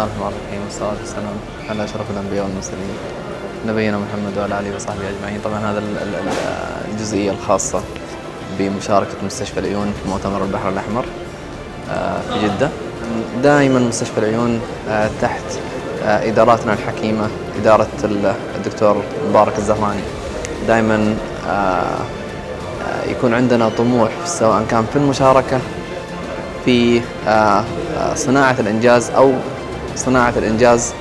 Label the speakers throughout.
Speaker 1: الله الرحمن الرحيم، والصلاة والسلام على أشرف الأنبياء والمرسلين نبينا محمد وعلى آله وصحبه أجمعين. طبعا هذا الجزئية الخاصة بمشاركة مستشفى العيون في مؤتمر البحر الأحمر في جدة. دائما مستشفى العيون تحت إداراتنا الحكيمة، إدارة الدكتور مبارك الزهراني. دائما يكون عندنا طموح سواء كان في المشاركة في صناعة الإنجاز أو صناعة الإنجاز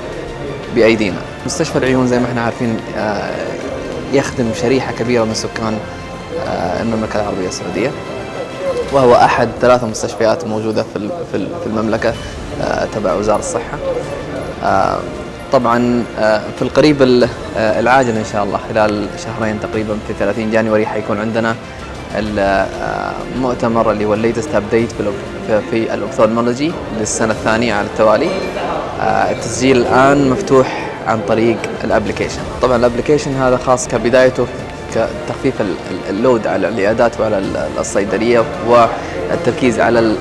Speaker 1: بأيدينا. مستشفى العيون زي ما احنا عارفين يخدم شريحة كبيرة من سكان المملكة العربية السعودية، وهو أحد 3 مستشفيات موجودة في المملكة تبع وزارة الصحة. طبعا في القريب العاجل إن شاء الله خلال شهرين تقريبا في 30 جانوري حيكون عندنا المؤتمر اللي هو الليتست ابديت في الأوفثالمولوجي للسنة الثانية على التوالي. التسجيل الآن مفتوح عن طريق الابليكيشن. طبعا الابليكيشن هذا خاص كبدايته كتخفيف اللود على العيادات وعلى الصيدلية، والتركيز على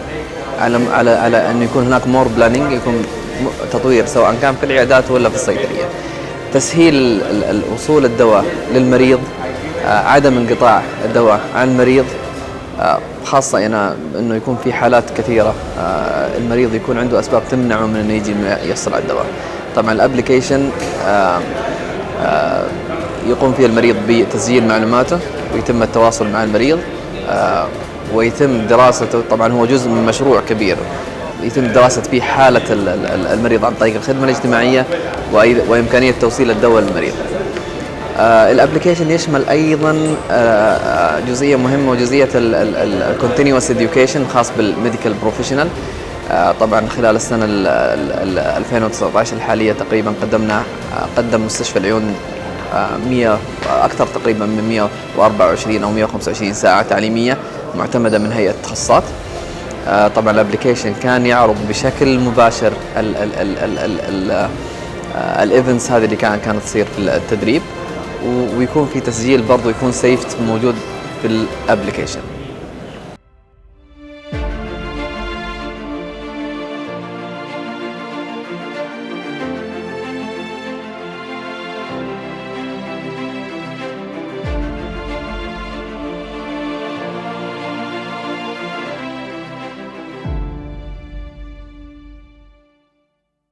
Speaker 1: أنه يكون هناك مور بلاننج، يكون تطوير سواء كان في العيادات ولا في الصيدلية، تسهيل وصول الدواء للمريض، عدم انقطاع الدواء عن المريض، خاصة انه يكون في حالات كثيرة المريض يكون عنده اسباب تمنعه من انه يجي يحصل على الدواء. طبعا الابليكيشن يقوم فيه المريض بتسجيل معلوماته، ويتم التواصل مع المريض، ويتم دراسته. طبعا هو جزء من مشروع كبير يتم دراسة فيه حالة المريض عن طريق الخدمة الاجتماعية وإمكانية توصيل الدواء للمريض. الابليكيشن يشمل ايضا جزئيه مهمه، وجزئيه الكونتينيوس اديوكيشن خاص بالميديكال بروفيشنال. طبعا خلال السنه 2019 الحاليه تقريبا قدم مستشفى العيون اكثر تقريبا من 124 او 125 ساعه تعليميه معتمده من هيئه تخصصات. طبعا الابليكيشن كان يعرض بشكل مباشر الايفنتس هذه اللي كانت تصير في التدريب، ويكون في تسجيل برضو يكون سيفت موجود في الابليكيشن.